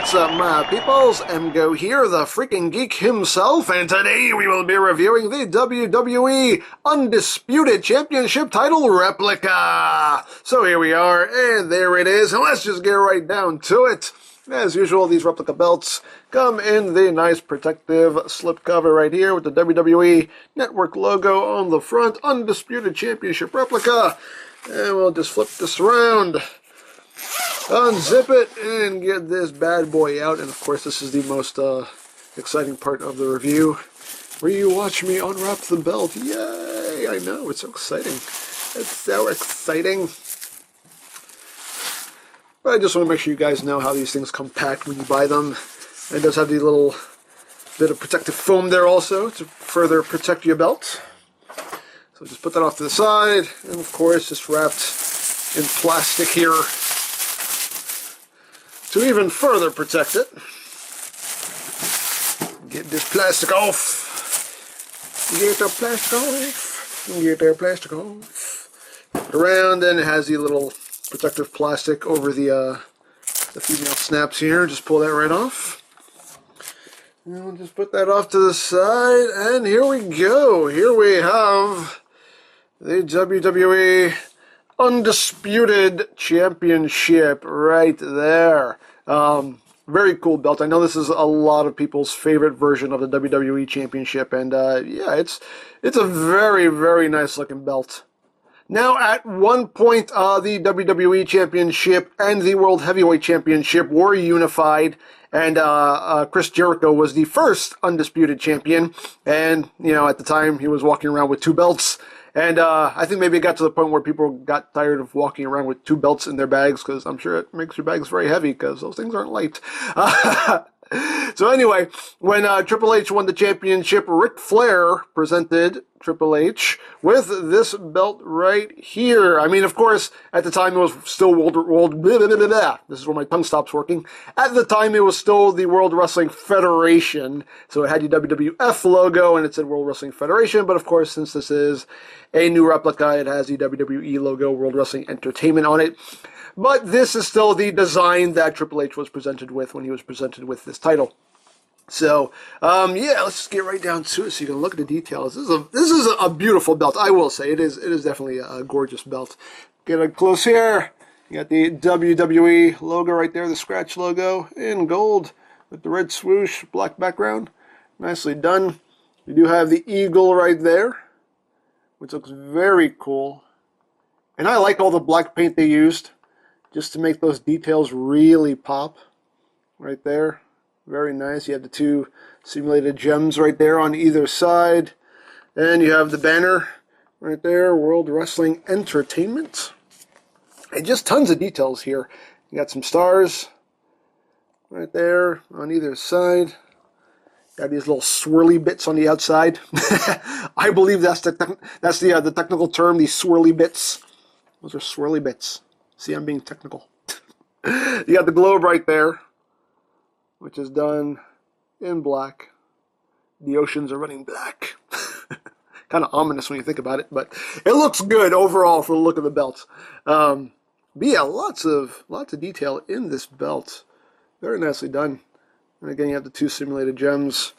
What's up, my peoples? EmGo here, the freaking geek himself, and today we will be reviewing the WWE Undisputed Championship title replica. So here we are, and there it is, and let's just get right down to it. As usual, these replica belts come in the nice protective slipcover right here with the WWE Network logo on the front. Undisputed Championship replica. And we'll just flip this around, unzip it, and get this bad boy out. And of course, this is the most exciting part of the review, where you watch me unwrap the belt. Yay! I know, it's so exciting. It's so exciting. But I just want to make sure you guys know how these things come packed when you buy them. And it does have the little bit of protective foam there also to further protect your belt. So just put that off to the side, and of course it's wrapped in plastic here to even further protect it. Get this plastic off. Get the plastic off. Get that plastic off. Put it around, and it has the little protective plastic over the female snaps here. Just pull that right off. And we'll just put that off to the side, and here we go. Here we have the WWE Undisputed Championship right there. Very cool belt. I know this is a lot of people's favorite version of the WWE Championship, and yeah, it's a very, very nice looking belt. Now, at one point, the WWE Championship and the World Heavyweight Championship were unified, and Chris Jericho was the first undisputed champion, and, you know, at the time, he was walking around with two belts, and I think maybe it got to the point where people got tired of walking around with two belts in their bags, because I'm sure it makes your bags very heavy, because those things aren't light. So anyway, when Triple H won the championship, Ric Flair presented Triple H with this belt right here. I mean, of course, at the time it was still this is where my tongue stops working. At the time, it was still the World Wrestling Federation. So it had the WWF logo and it said World Wrestling Federation. But of course, since this is a new replica, it has the WWE logo, World Wrestling Entertainment, on it. But this is still the design that Triple H was presented with when he was presented with this title. So, yeah, let's just get right down to it so you can look at the details. This is a beautiful belt, I will say. It is definitely a gorgeous belt. Get up close here. You got the WWE logo right there, the scratch logo in gold with the red swoosh, black background. Nicely done. You do have the eagle right there, which looks very cool. And I like all the black paint they used, just to make those details really pop. Right there. Very nice. You have the two simulated gems right there on either side. And you have the banner right there, World Wrestling Entertainment. And just tons of details here. You got some stars right there on either side. Got these little swirly bits on the outside. I believe that's the technical term, these swirly bits. Those are swirly bits. See, I'm being technical. You got the globe right there, which is done in black. The oceans are running black. Kind of ominous when you think about it, but it looks good overall for the look of the belt. But yeah, lots of detail in this belt. Very nicely done. And again, you have the two simulated gems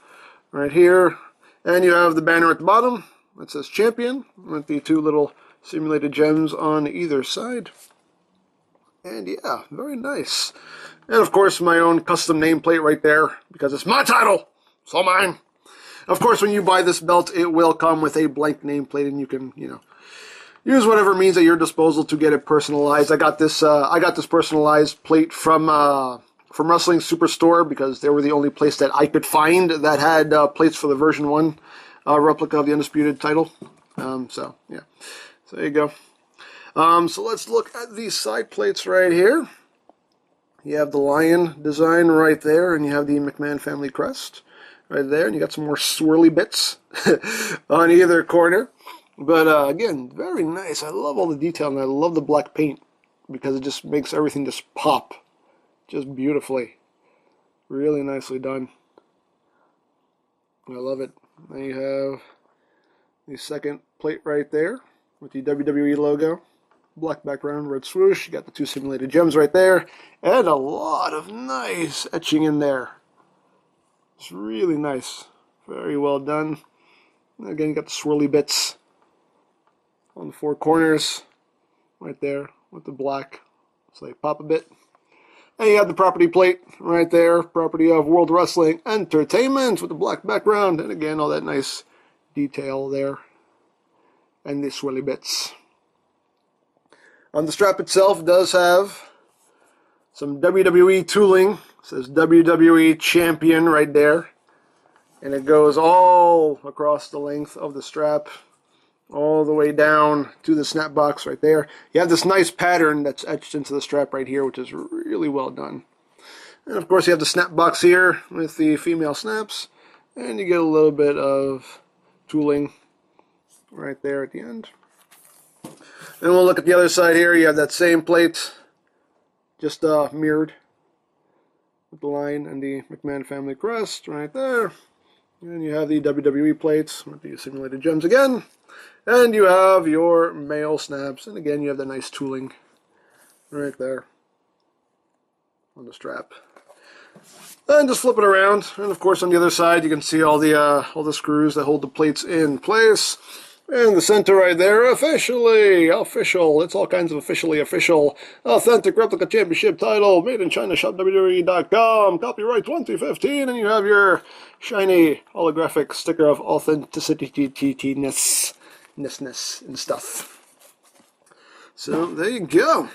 right here. And you have the banner at the bottom that says champion, with the two little simulated gems on either side. And yeah, very nice. And of course, my own custom nameplate right there, because it's my title. It's all mine. Of course, when you buy this belt, it will come with a blank nameplate, and you can, you know, use whatever means at your disposal to get it personalized. I got this personalized plate from Wrestling Superstore, because they were the only place that I could find that had plates for the version 1 replica of the Undisputed title. So yeah, so there you go. So let's look at these side plates right here. You have the lion design right there, and you have the McMahon family crest right there, and you got some more swirly bits on either corner. But again, very nice. I love all the detail, and I love the black paint, because it just makes everything just pop just beautifully. Really nicely done. I love it. Then you have the second plate right there with the WWE logo. Black background, red swoosh. You got the 2 simulated gems right there. And a lot of nice etching in there. It's really nice. Very well done. And again, you got the swirly bits on the 4 corners. Right there with the black. So they pop a bit. And you have the property plate right there. Property of World Wrestling Entertainment with the black background. And again, all that nice detail there. And the swirly bits. On the strap itself does have some WWE tooling. It says WWE Champion right there. And it goes all across the length of the strap, all the way down to the snap box right there. You have this nice pattern that's etched into the strap right here, which is really well done. And of course you have the snap box here with the female snaps. And you get a little bit of tooling right there at the end. And we'll look at the other side here. You have that same plate, just mirrored with the line and the McMahon family crest right there. And you have the WWE plates with the simulated gems again. And you have your male snaps. And again, you have the nice tooling right there on the strap. And just flip it around. And of course, on the other side, you can see all the screws that hold the plates in place. And the center right there, official. It's all kinds of officially official. Authentic replica championship title, made in China, shopwwe.com, copyright 2015, and you have your shiny holographic sticker of authenticity-ness and stuff. So there you go.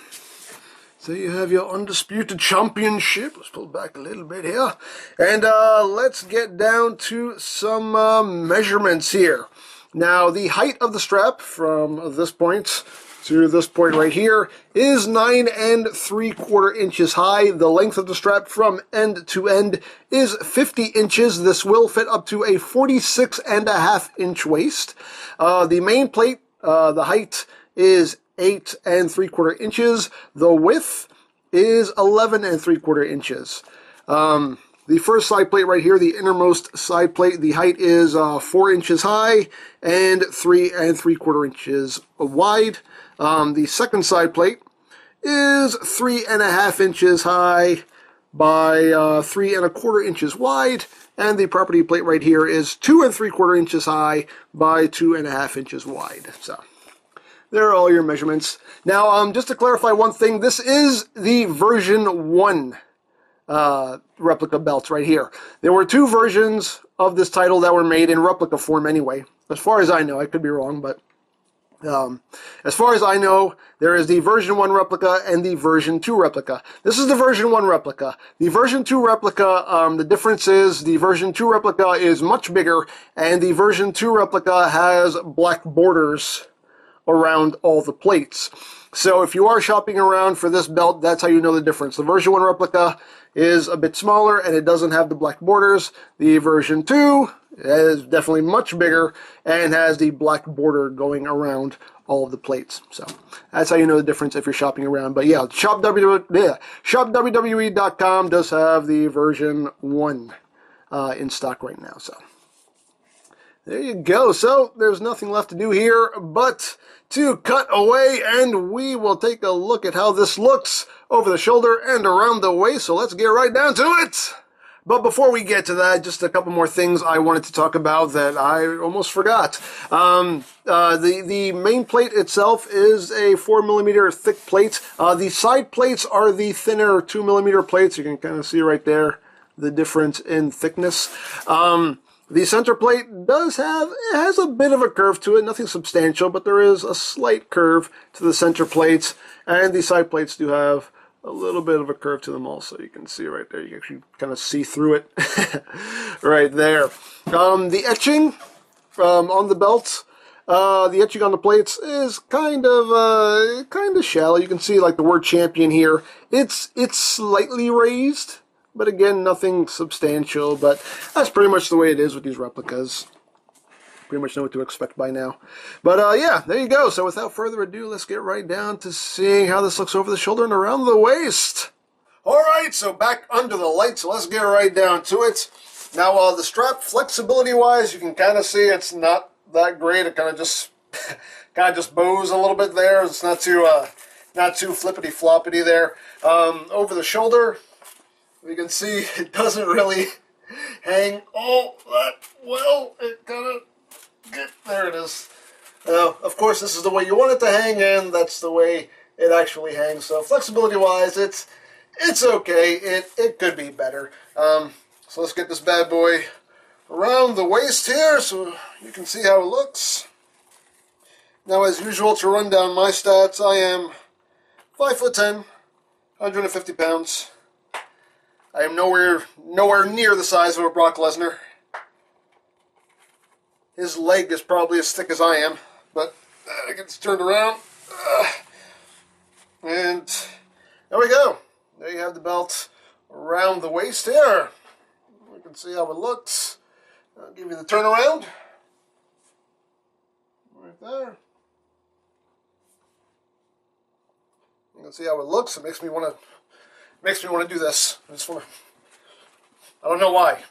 So you have your Undisputed Championship. Let's pull back a little bit here. And let's get down to some measurements here. Now, the height of the strap from this point to this point right here is 9 3/4 inches high. The length of the strap from end to end is 50 inches. This will fit up to a 46.5 inch waist. The main plate, the height is 8 3/4 inches. The width is 11 3/4 inches. The first side plate right here, the innermost side plate, the height is 4 inches high and 3 3/4 inches wide. The second side plate is 3.5 inches high by 3 1/4 inches wide. And the property plate right here is 2 3/4 inches high by 2 1/2 inches wide. So there are all your measurements. Now, just to clarify one thing, this is the version 1 replica belts right here. There were 2 versions of this title that were made in replica form anyway. As far as I know, I could be wrong, but as far as I know, there is the version 1 replica and the version 2 replica. This is the version 1 replica. The version 2 replica, the difference is the version 2 replica is much bigger, and the version 2 replica has black borders around all the plates. So if you are shopping around for this belt, that's how you know the difference. The version 1 replica is a bit smaller and it doesn't have the black borders. The version 2 is definitely much bigger and has the black border going around all of the plates. So that's how you know the difference if you're shopping around. But yeah, shopwwe.com does have the version 1 in stock right now. So there you go. So there's nothing left to do here but to cut away, and we will take a look at how this looks over the shoulder and around the waist. So let's get right down to it. But before we get to that, just a couple more things I wanted to talk about that I almost forgot. The main plate itself is a 4mm thick plate. The side plates are the thinner 2mm plates. You can kind of see right there the difference in thickness. The center plate has a bit of a curve to it, nothing substantial, but there is a slight curve to the center plates, and the side plates do have a little bit of a curve to them also. You can see right there, you can actually kind of see through it right there. The etching on the belts, the etching on the plates is kind of shallow. You can see like the word champion here. It's slightly raised, but again, nothing substantial, but that's pretty much the way it is with these replicas. Pretty much know what to expect by now. But yeah, there you go. So without further ado, let's get right down to seeing how this looks over the shoulder and around the waist. Alright, so back under the light, so let's get right down to it. Now, the strap, flexibility-wise, you can kind of see it's not that great. It kind of just kind of just bows a little bit there. It's not too flippity floppity there. Over the shoulder, you can see it doesn't really hang all that well. It kind of, there it is. Of course, this is the way you want it to hang, and that's the way it actually hangs. So flexibility-wise, it's okay. It could be better. So let's get this bad boy around the waist here so you can see how it looks. Now, as usual, to run down my stats, I am 5'10", 150 pounds. I am nowhere near the size of a Brock Lesnar. His leg is probably as thick as I am, but I get this turned around. And there we go. There you have the belt around the waist here. You can see how it looks. I'll give you the turnaround. Right there. You can see how it looks. It makes me want to do this. I don't know why.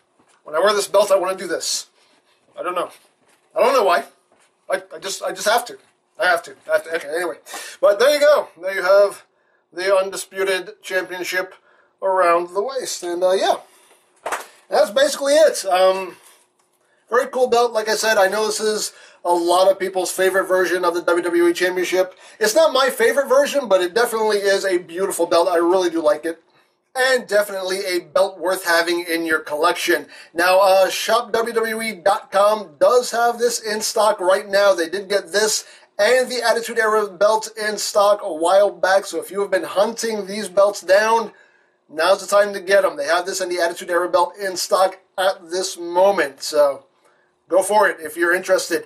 When I wear this belt, I want to do this. I don't know why. I just have to. I have to. Okay, anyway. But there you go. There you have the Undisputed Championship around the waist. And yeah, that's basically it. Very cool belt. Like I said, I know this is a lot of people's favorite version of the WWE Championship. It's not my favorite version, but it definitely is a beautiful belt. I really do like it. And definitely a belt worth having in your collection. Now, shopwwe.com does have this in stock right now. They did get this and the Attitude Era belt in stock a while back. So if you have been hunting these belts down, now's the time to get them. They have this and the Attitude Era belt in stock at this moment. So go for it if you're interested.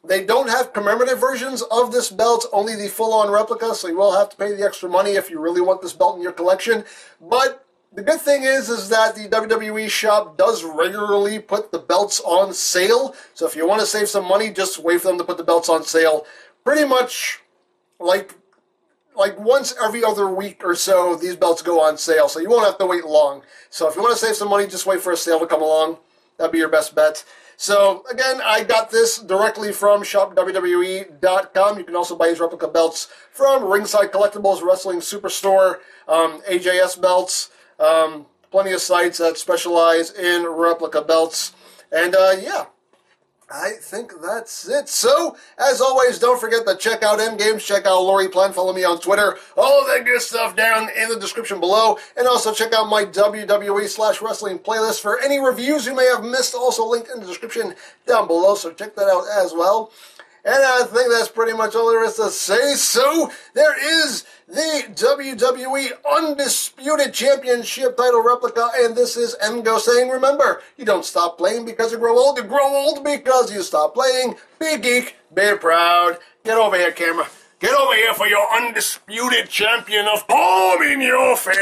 They don't have commemorative versions of this belt, only the full-on replica, so you will have to pay the extra money if you really want this belt in your collection. But the good thing is that the WWE shop does regularly put the belts on sale. So if you want to save some money, just wait for them to put the belts on sale. Pretty much like once every other week or so, these belts go on sale, so you won't have to wait long. So if you want to save some money, just wait for a sale to come along. That'd be your best bet. So, again, I got this directly from shopwwe.com. You can also buy these replica belts from Ringside Collectibles, Wrestling Superstore, AJS belts, plenty of sites that specialize in replica belts. And, yeah, I think that's it. So, as always, don't forget to check out EmGo's, check out Lori Plan, follow me on Twitter, all that good stuff down in the description below, and also check out my WWE/wrestling playlist for any reviews you may have missed, also linked in the description down below, so check that out as well. And I think that's pretty much all there is to say. So, there is the WWE Undisputed Championship title replica, and this is EmGo saying, remember, you don't stop playing because you grow old because you stop playing. Be geek, be proud. Get over here, camera. Get over here for your Undisputed Champion of Palm in your face.